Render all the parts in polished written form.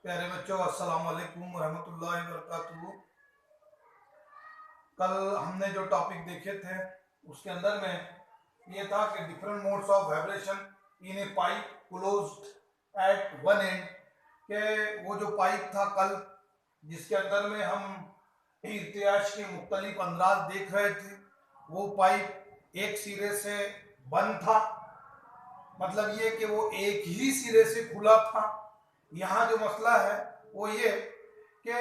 प्यारे बच्चों, अस्सलाम वालेकुम रहमतुल्लाहि वबरकातुहू। कल हमने जो टॉपिक देखे थे उसके अंदर में ये था कि different modes of vibration in A pipe closed eight one and, के वो जो पाइप था कल जिसके अंदर में हम इर्तियाज के मुख्तलिफ अंदाज देख रहे थे, वो पाइप एक सिरे से बंद था, मतलब ये कि वो एक ही सिरे से खुला था। यहाँ जो मसला है वो ये कि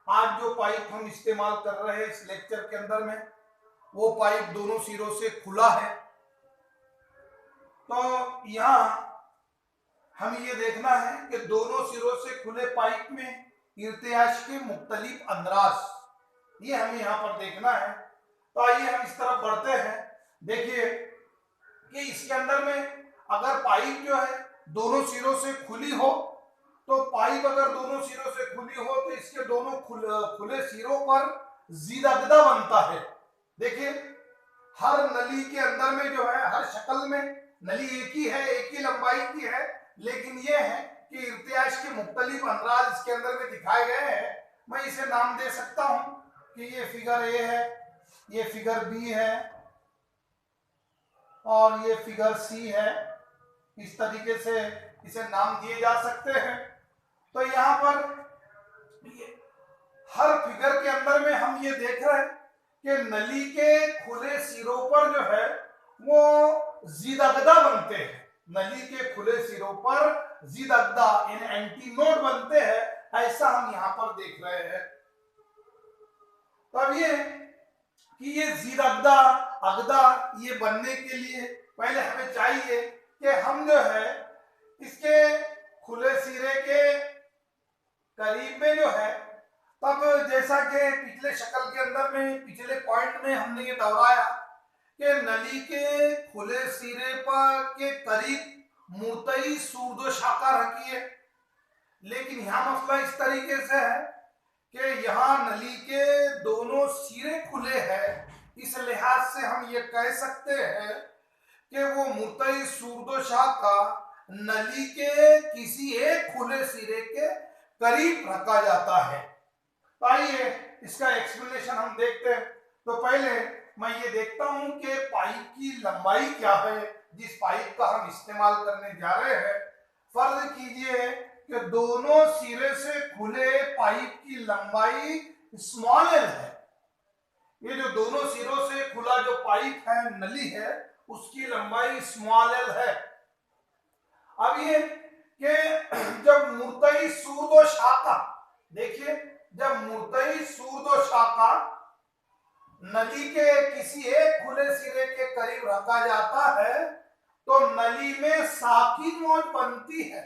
आज जो पाइप हम इस्तेमाल कर रहे हैं इस लेक्चर के अंदर में, वो पाइप दोनों सिरों से खुला है। तो यहाँ हम ये देखना है कि दोनों सिरों से खुले पाइप में इर्तियाज के मुख्तलिफ अंदाज, ये हमें यहाँ पर देखना है। तो आइए हम इस तरफ बढ़ते हैं। देखिए कि इसके अंदर में अगर पाइप जो है दोनों सिरों से खुली हो, तो पाइप अगर दोनों सिरों से खुली हो तो इसके दोनों खुले सिरों पर जिदगदा बनता है। देखिए हर नली के अंदर में जो है, हर शक्ल में नली एक ही है, एक ही लंबाई की है, लेकिन यह है कि इर्तियाज के मुख्तलिफ अंदाज इसके अंदर में दिखाए गए हैं। मैं इसे नाम दे सकता हूं कि ये फिगर ए है, ये फिगर बी है और ये फिगर सी है। इस तरीके से इसे नाम दिए जा सकते हैं। तो यहाँ पर हर फिगर के अंदर में हम ये देख रहे हैं कि नली के खुले सिरों पर जो है वो जिदगदा बनते हैं। नली के खुले सिरों पर जिदगदा यानी एंटी नोड बनते हैं, ऐसा हम यहाँ पर देख रहे हैं। तब ये कि ये जिदगदा अगदा ये बनने के लिए पहले हमें चाहिए कि हम जो है इसके खुले सिरे के करीब में जो है, तब जैसा कि पिछले शक्ल के अंदर में पिछले पॉइंट में हमने ये दोहराया कि नली के खुले सिरे पर के करीब मुर्तई सूर्दो शाखा रखिए। लेकिन यहाँ मसला इस तरीके से है कि यहाँ नली के दोनों सिरे खुले हैं, इस लिहाज से हम ये कह सकते हैं कि वो मुर्तई सूर्दो शाखा नली के किसी एक खुले सिरे के करीब रखा जाता है। तो आइए इसका एक्सप्लेनेशन हम देखते हैं। तो पहले मैं ये देखता हूं कि पाइप की लंबाई क्या है जिस पाइप का हम इस्तेमाल करने जा रहे हैं। फर्ज कीजिए कि दोनों सिरे से खुले पाइप की लंबाई स्मॉल एल है। ये जो दोनों सिरों से खुला जो पाइप है, नली है, उसकी लंबाई स्मॉल एल है। अब ये कि जब मुर्तई सूर्दो शाखा, देखिए जब मुर्तई सूर्दो शाखा नली के किसी एक खुले सिरे के करीब रखा जाता है तो नली में साकिन मौज बनती है।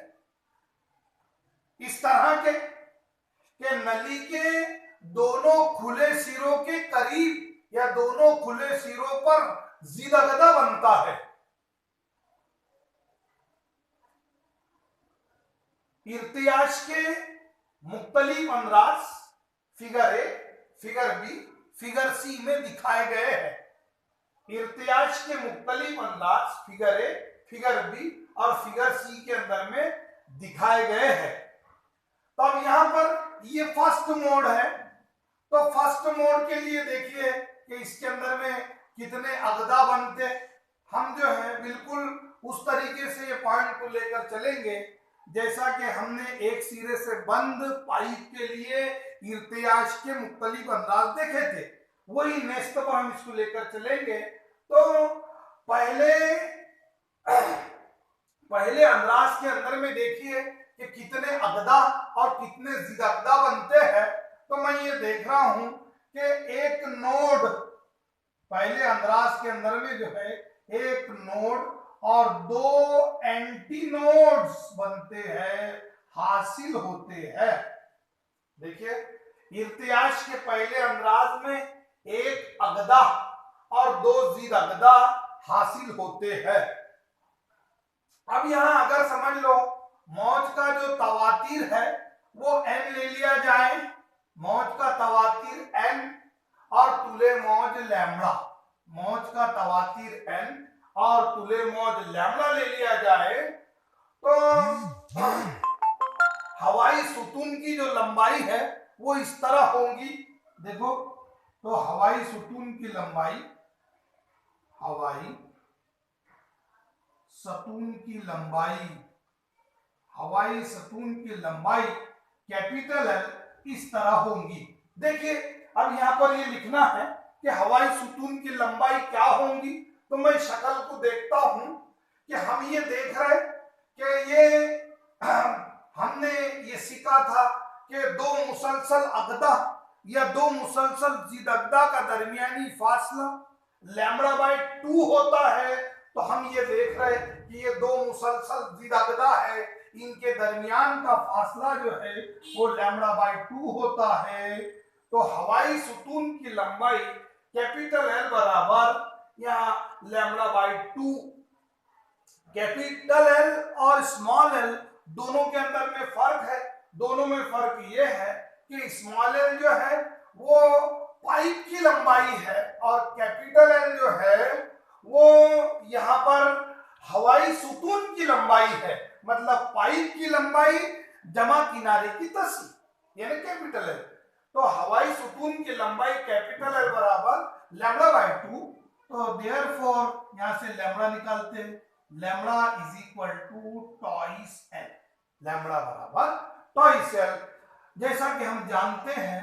इस तरह के नली के दोनों खुले सिरों के करीब या दोनों खुले सिरों पर जिदगदा बनता है। इर्तियाज के मुख्तलिफ अंदाज figure A, figure B, figure C में दिखाए गए हैं। इर्तियाज के मुख्तलिफ अंदाज फिगर ए, फिगर बी और फिगर सी के अंदर में दिखाए गए हैं। तो अब यहाँ पर ये फर्स्ट मोड है। तो फर्स्ट मोड के लिए देखिए कि इसके अंदर में कितने अगदा बनते, हम जो है बिल्कुल उस तरीके से ये पॉइंट को लेकर चलेंगे जैसा कि हमने एक सिरे से बंद पाइप के लिए इर्तियाज के मुख्तलिफ अंदाज देखे थे, वही नेक्स्ट पर हम इसको लेकर चलेंगे। तो पहले अंदाज के अंदर में देखिए कि कितने अगदा और कितने जिदगदा बनते हैं। तो मैं ये देख रहा हूं कि एक नोड, पहले अंदाज के अंदर में जो है एक नोड और दो एंटी नोड्स बनते हैं, हासिल होते हैं। देखिए इर्तियाज के पहले अंदाज में एक अगदा और दो जिदगदा हासिल होते हैं। अब यहां अगर समझ लो मौज का जो तवातीर है वो n ले लिया जाए, मौज का तवातीर n और तुले मौज लैम्बडा, मौज का तवातीर n और तुले मौज लैम्बडा ले लिया जाए तो हवाई सुतून की जो लंबाई है वो इस तरह होगी। देखो, तो हवाई सतून की लंबाई, हवाई सतून की लंबाई, हवाई सतून की लंबाई कैपिटल एल इस तरह होंगी। देखिए, अब यहाँ पर ये लिखना है कि हवाई सतून की लंबाई क्या होंगी। तो मैं शक्ल को देखता हूं कि हम ये देख रहे कि ये हमने ये सीखा था कि दो मुसलसल अगदा या दो मुसलसल जिदगदा का दरमियानी फासला लैम्बडा बाय 2 होता है। तो हम ये देख रहे कि ये दो मुसलसल जिदगदा है, इनके दरमियान का फासला जो है वो लैम्बडा बाय 2 होता है। तो हवाई सतून की लंबाई कैपिटल एल बराबर यहाँ लैम्बडा बाय 2। कैपिटल एल और स्मॉल एल दोनों के अंदर में फर्क है। दोनों में फर्क ये है कि स्मॉल एल जो है वो पाइप की लंबाई है और कैपिटल एल जो है वो यहाँ पर हवाई सतून की लंबाई है। मतलब पाइप की लंबाई जमा किनारे की तसी यानी कैपिटल एल। तो हवाई सतून की लंबाई कैपिटल एल बराबर लैम्बडा बाय 2। तो देयरफॉर यहाँ से लैम्बडा निकालते हैं, lambda is equal to twice l, lambda बराबर टॉइस एल। जैसा कि हम जानते हैं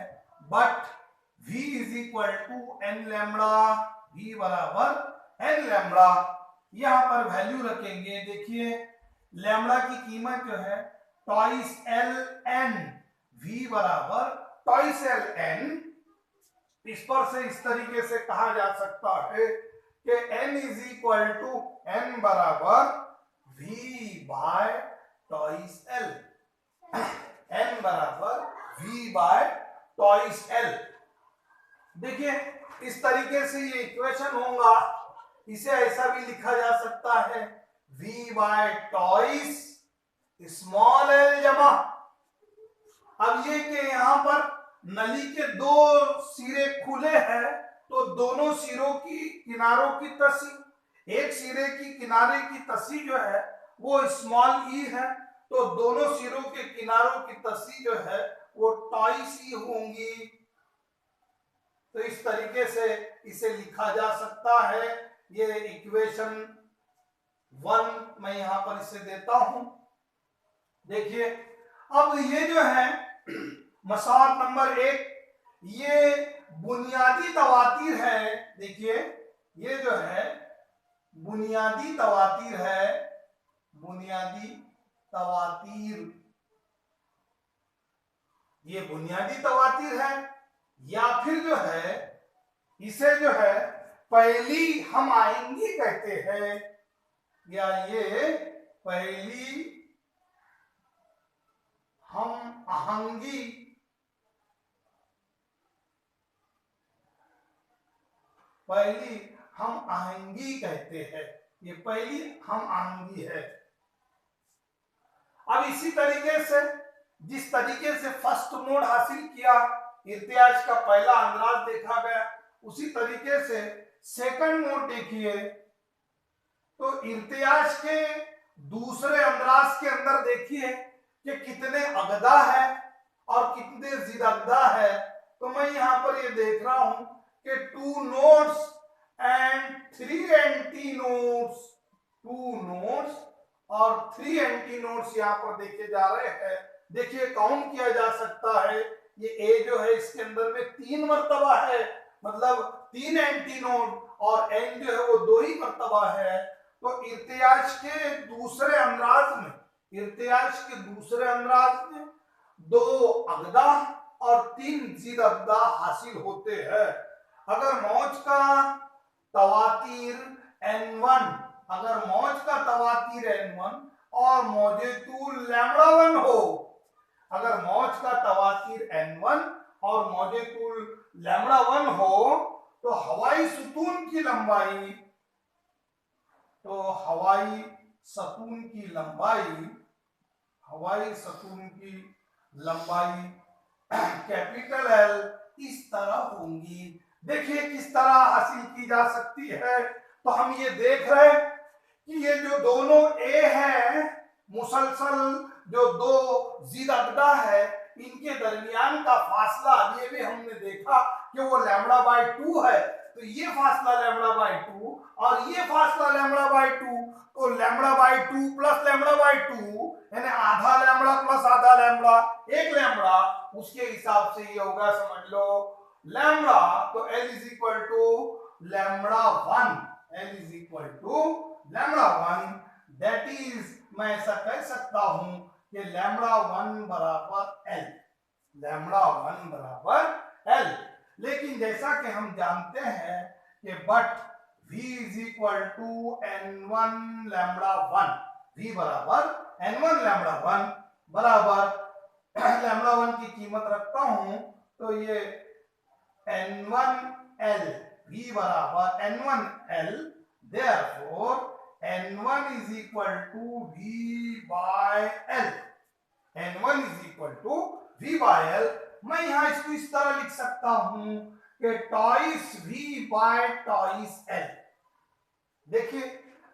but v is equal to n lambda, v बराबर एन लैम्बडा। यहां पर वैल्यू रखेंगे। देखिए, लैम्बडा की कीमत जो है टॉइस एल एन, v बराबर टॉइस एल एन। इस पर से इस तरीके से कहा जा सकता है कि n is equal to n बराबर v by twice l, n बराबर v बाय टॉइस एल। देखिए, इस तरीके से ये इक्वेशन होगा। इसे ऐसा भी लिखा जा सकता है v by twice small l जमा। अब ये कि यहाँ पर नली के दो सिरे खुले हैं तो दोनों सिरों की किनारों की तसी, एक सिरे की किनारे की तसी जो है वो स्मॉल ई है, तो दोनों सिरों के किनारों की तसी जो है वो टॉइस ई होंगी। तो इस तरीके से इसे लिखा जा सकता है। ये इक्वेशन 1 मैं यहां पर इसे देता हूं। देखिए, अब ये जो है मसाल नंबर 1, ये बुनियादी तवातीर है। देखिए, ये जो है बुनियादी तवातीर है, बुनियादी तवातीर, ये बुनियादी तवातीर है। या फिर जो है इसे जो है पहली हम आएंगी कहते हैं, या ये पहली हम आहंगी, पहली हम आहंगी कहते हैं। ये पहली हम आहंगी है। अब इसी तरीके से जिस तरीके से फर्स्ट मोड हासिल किया, इर्तियाज का पहला अंदाज देखा गया, उसी तरीके से सेकंड मोड देखिए। तो इर्तियाज के दूसरे अंदाज के अंदर देखिए कि कितने अगदा है और कितने जिरगदा है। तो मैं यहां पर ये देख रहा हूं कि 2 notes and 3 anti notes, 2 notes और 3 एंटी नोट्स यहाँ पर देखे जा रहे हैं। देखिए, काउंट किया जा सकता है। ये ए जो है इसके अंदर में 3 मर्तबा है, मतलब 3 एंटी नोट, और एन जो है वो 2 ही मर्तबा है। तो इर्तियाज के दूसरे अंदाज में, इर्तियाज के दूसरे अंदाज में 2 अगदा और 3 जिरगदा हासिल होते हैं। अगर मौज का तवातीर n1, अगर मौज का तवातीर n1 और मौजतूल लैम्बडा 1 हो, अगर मौज का तवातीर n1 और मौजतूल लैम्बडा 1 हो, तो हवाई सतून की लंबाई, तो हवाई सतून की लंबाई, हवाई सतून की लंबाई कैपिटल एल इस तरह होंगी। देखिए किस तरह हासिल की जा सकती है। तो हम ये देख रहे हैं कि ये जो दोनों ए हैं, मुसलसल जो दो जीद अकदा है इनके दरमियान का फासला ये भी हमने देखा कि वो लैम्बडा बाय 2 है, तो ये फासला लैम्बडा बाय 2 और ये फासला लैम्बडा बाय 2, तो lambda by 2 plus lambda by 2 यानी आधा लैम्बडा प्लस आधा लैम्बडा एक लैम्बडा, उसके हिसाब से ये होगा समझ लो लैम्बडा, तो L is equal to lambda 1, L is equal to lambda 1, that is मैं ऐसा कह सकता हूं कि लैम्बडा 1 बराबर L, लैम्बडा 1 बराबर L। लेकिन जैसा कि हम जानते हैं कि but V is equal to N1 lambda 1, V बराबर N1 लैम्बडा 1 बराबर लैम्बडा 1 की कीमत रखता हूं तो ये N1L, V बराबर N1L, therefore N1 is equal to V by L, N1 is equal to V by L। मैं यहां इसको इस तरह लिख सकता हूं कि twice V by twice L। देखिए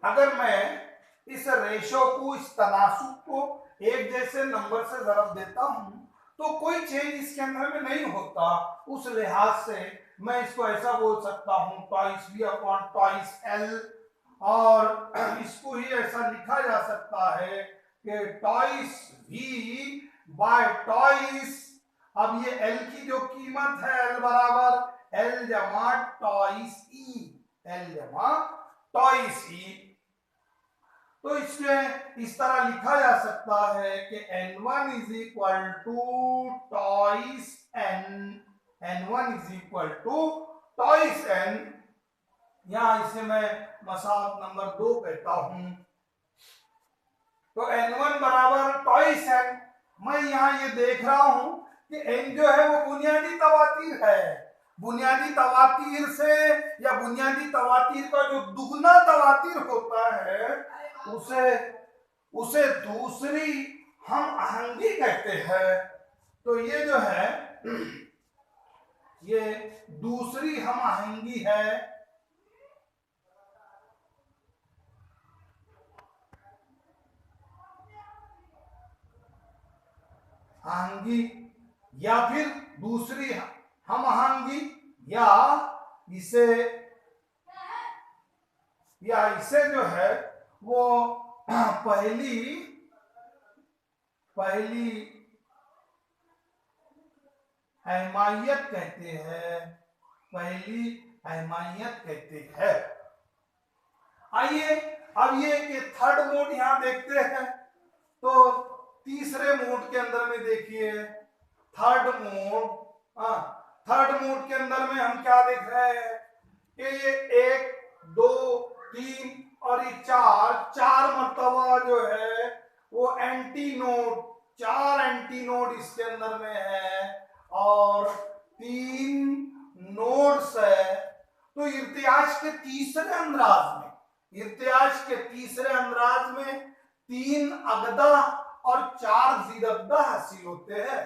अगर मैं इस रेशो को, इस तनासुब को एक जैसे नंबर से ज़रब देता हूं तो कोई चेंज इसके अंदर में नहीं होता, उस लिहाज से मैं इसको ऐसा बोल सकता हूं twice V upon twice L, और इसको ही ऐसा लिखा जा सकता है कि टॉइस V बाय टॉइस, अब ये L की जो कीमत है L बराबर L जमा टॉइस E, L जमा टॉइस E, तो इसमें इस तरह लिखा जा सकता है कि N1 is equal to twice N, N1 is equal to twice N, यहां इसे मैं मसाल नंबर 2 कहता हूं, तो N1 बराबर टॉइस N। मैं यहां ये देख रहा हूं कि N जो है वो बुनियादी तवातीर है, बुनियादी तवातीर से या बुनियादी तवातीर का जो दुगना तवातीर होता है उसे दूसरी हम आहंगी कहते हैं। तो ये जो है ये दूसरी हम आहंगी है, आहंगी या फिर दूसरी हम आहंगी या इसे जो है वो पहली अहमायत कहते हैं, पहली अहमायत कहते हैं। आइए अब ये थर्ड मोड यहां देखते हैं, तो तीसरे मोड के अंदर में देखिए थर्ड मोड के अंदर में हम क्या देख रहे हैं कि ये 1 2 3 और ये चार मर्तबा जो है वो एंटी नोड, 4 एंटी नोड इसके अंदर में है और 3 नोड्स है। तो इर्तियाज के तीसरे अंदराज में 3 अगदा और 4 जिदअगदा हासिल होते हैं।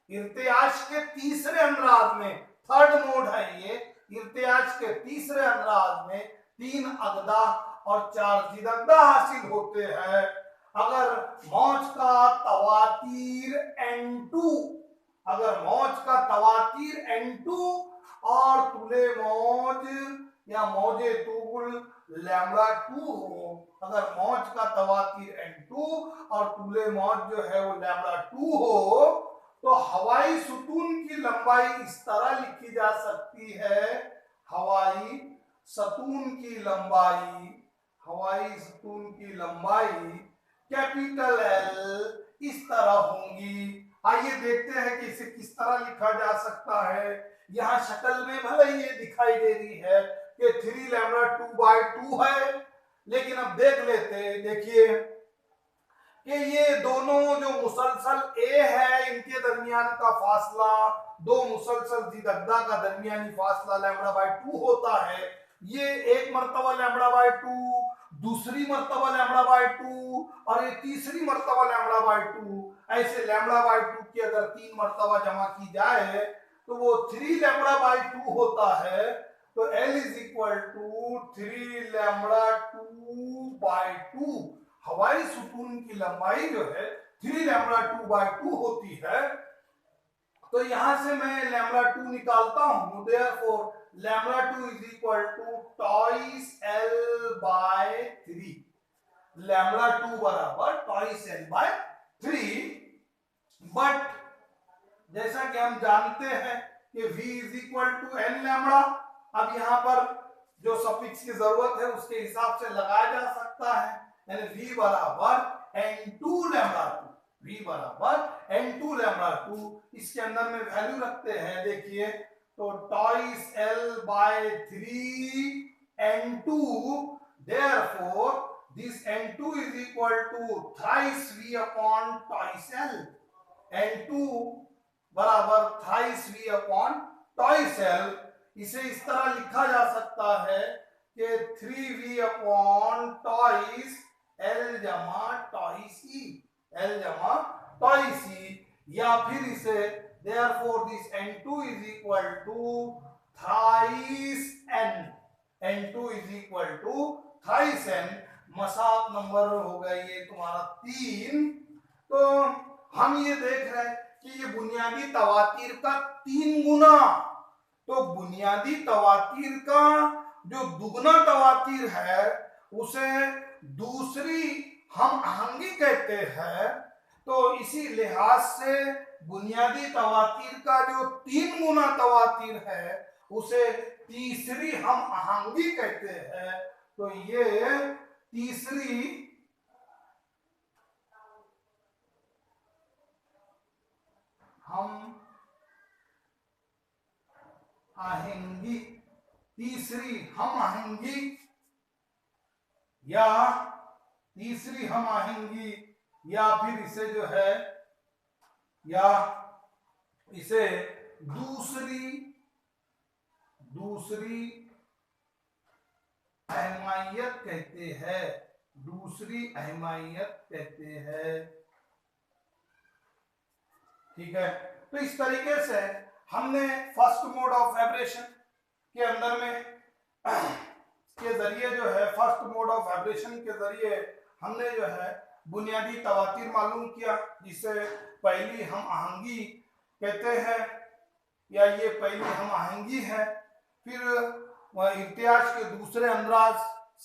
इर्तियाज के तीसरे अंदराज में, थर्ड मोड है ये, इर्तियाज के तीसरे अंदराज में 3 अगदा और 4 जिदअगदा हासिल होते हैं। अगर मौज का तवातीर N2, अगर मौज का तवातीर N2 और तुले मौज या मौजे तूल लैम्बडा 2 हो, अगर मौज का तवातीर N2 और तुले मौज जो है वो लैम्बडा 2 हो, तो हवाई सतून की लंबाई इस तरह लिखी जा सकती है, हवाई सतून की लंबाई कैपिटल L इस तरह होंगी। आइए देखते हैं कि इसे किस तरह लिखा जा सकता है। यहाँ शक्ल में भले ये दिखाई दे रही है कि 3 लैम्बडा 2/2 है, लेकिन अब देख लेते हैं। देखिए कि ये दोनों जो मुसलसल A है इनके दरमियान का फासला, दो मुसलसल जिदअगदा का दरमियानी फासला लैम्बडा बाय 2 होता है। ये एक मर्तबा लैम्बडा बाय 2, दूसरी मर्तबा लैम्बडा बाय 2 और ये तीसरी मर्तबा लैम्बडा बाय 2। ऐसे लैम्बडा बाय 2 की अगर 3 मर्तबा जमा की जाए तो वो 3 लैम्बडा बाय 2 होता है। तो L is equal to 3 lambda 2/2। हवाई सुतून की लंबाई जो है 3 लैम्बडा 2/2 होती है, तो यहां से मैं लैम्बडा 2 निकालता हूं, therefore lambda 2 is equal to twice L/3, lambda 2 बराबर टॉइस L/3। बट जैसा कि हम जानते हैं कि v is equal to n lambda, अब यहां पर जो सफिक्स की जरूरत है उसके हिसाब से लगाया जा सकता है, यानी v बराबर n2 लैम्बडा 2, v बराबर n2 लैम्बडा 2। इसके अंदर में वैल्यू रखते हैं, देखिए तो twice L/3 n2, therefore this n2 is equal to thrice v upon twice L, n2 बराबर thrice v upon twice L। इसे इस तरह लिखा जा सकता है कि 3v अपॉन टॉइस L जमा टॉइस E, L जमा टॉइस E, या फिर इसे therefore this n2 is equal to thrice n, n2 is equal to thrice n। मसाक नंबर हो गया ये तुम्हारा 3। तो हम ये देख रहे हैं कि ये बुनियादी तवातीर का 3 गुना, तो बुनियादी तवातीर का जो दुगना तवातीर है उसे दूसरी हम आहंगी कहते हैं, तो इसी लिहाज से बुनियादी तवातीर का जो 3 गुना तवातीर है उसे तीसरी हम आहंगी कहते हैं। तो ये तीसरी हम आहंगी, तीसरी हम आहंगी या तीसरी हम आहंगी, या फिर इसे जो है, या इसे दूसरी अहमायत कहते हैं, दूसरी अहमायत कहते हैं। ठीक है, तो इस तरीके से हमने फर्स्ट मोड ऑफ वाइब्रेशन के अंदर में के जरिए जो है, फर्स्ट मोड ऑफ वाइब्रेशन के जरिए हमने जो है बुनियादी तवातीर मालूम किया, जिसे पहली हम आहंगी कहते हैं, या ये पहली हम आहंगी है। फिर इम्तियाज के दूसरे अंदाज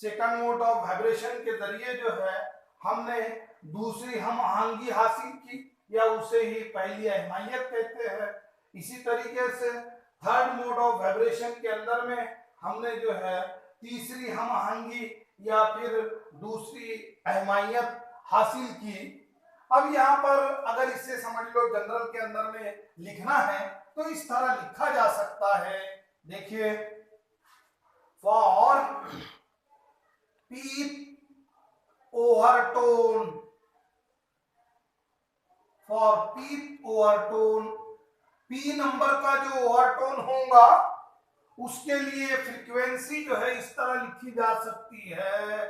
सेकंड मोड ऑफ वाइब्रेशन के जरिए जो है हमने दूसरी हम आहंगी हासिल की, या उसे ही पहली अहमायत कहते हैं। इसी तरीके से थर्ड मोड ऑफ वाइब्रेशन के अंदर में हमने जो है तीसरी हम आहंगी या फिर दूसरी अहमायत हासिल की। अब यहाँ पर अगर इसे समझ लो जनरल के अंदर में लिखना है तो इस तरह लिखा जा सकता है, देखिए for pth overtone, for pth overtone, P number का जो ओवरटोन होगा उसके लिए फ्रीक्वेंसी जो है इस तरह लिखी जा सकती है,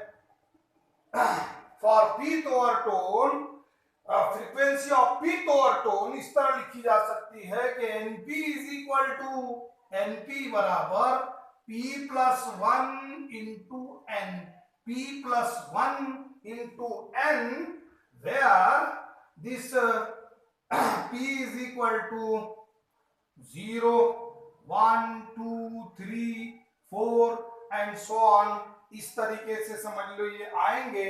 for pth overtone frequency of pth overtone इस तरह लिखी जा सकती है कि NP is equal to, NP बराबर P plus 1 into N, P plus 1 into N, where this p is equal to 0, 1, 2, 3, 4 and so on, इस तरीके से समझ लो ये आएंगे।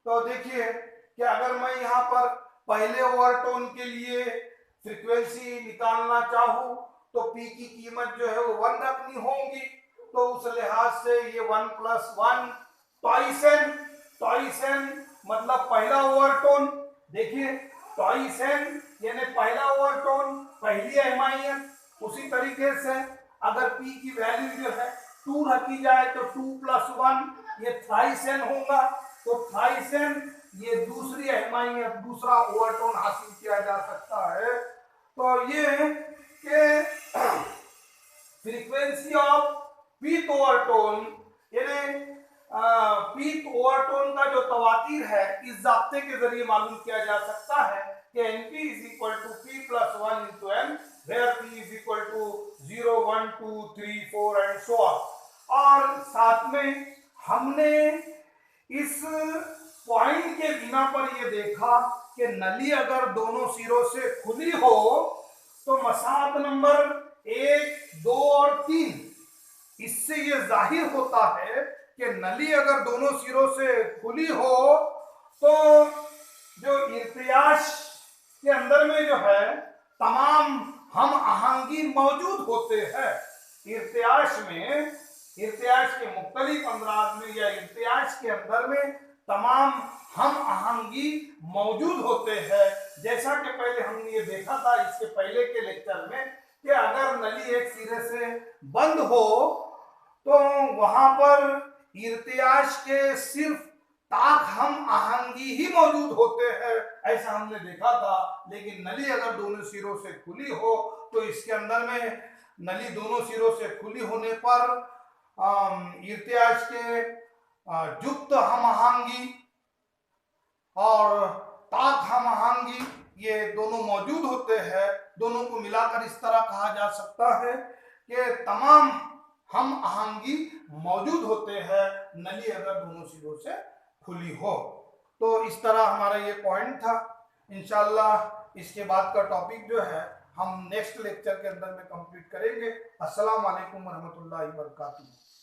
तो देखिए कि अगर मैं यहाँ पर पहले ओवरटोन के लिए फ्रीक्वेंसी निकालना चाहूँ तो p की कीमत जो है वो 1 रखनी होगी, तो उस लिहाज से ये 1 + 1 ट्वाइस एन, ट्वाइस एन मतलब पहला ओवरटोन, देखिए ट्वाइस एन यानी पहला ओवरटोन, पहली अहमायत। उसी तरीके से अगर p की वैल्यू जो है 2 रखी जाए तो 2 + 1 ये थ्राइस एन होगा, तो थ्राइस एन ये दूसरी अहमायत, दूसरा ओवरटोन हासिल किया जा सकता है। तो ये के फ्रीक्वेंसी ऑफ पीथ ओवरटोन यानी पीथ ओवरटोन का जो तवातीर है इस जाब्ते के जरिए मालूम किया जा सकता है कि np = p + 1 * n, where p = 0, 1, 2, 3, 4 and so on। और साथ में हमने इस पॉइंट के बिना पर ये देखा कि नली अगर दोनों सिरों से खुली हो तो मसाद नंबर 1, 2 और 3, इससे ये जाहिर होता है कि नली अगर दोनों सिरों से खुली हो तो जो इर्तियाश के अंदर में जो है तमाम हम आहंगी मौजूद होते हैं। इर्तियाश में, इर्तियाश के मुख्तलिफ अंदाज में या इर्तियाश के अंदर में तमाम हम आहंगी मौजूद होते हैं। जैसा कि पहले हमने ये देखा था इसके पहले के लेक्चर में कि अगर नली एक सिरे से बंद हो तो वहां पर इर्तियाश के सिर्फ ताक हम आहंगी ही मौजूद होते हैं, ऐसा हमने देखा था। लेकिन नली अगर दोनों सिरों से खुली हो तो इसके अंदर में नली दोनों सिरों से खुली होने पर इर्तियाश के जुक्त हम आहंगी और ताक हम आहंगी ये दोनों मौजूद होते हैं। दोनों को मिलाकर इस तरह कहा जा सकता है कि तमाम हम आहंगी मौजूद होते हैं नली अगर दोनों सिरों से खुली हो। तो इस तरह हमारा ये पॉइंट था। इंशाल्लाह इसके बाद का टॉपिक जो है हम नेक्स्ट लेक्चर के अंदर में कंप्लीट करेंगे। अस्सलाम वालेकुम रहमतुल्लाहि व बरकातुहू।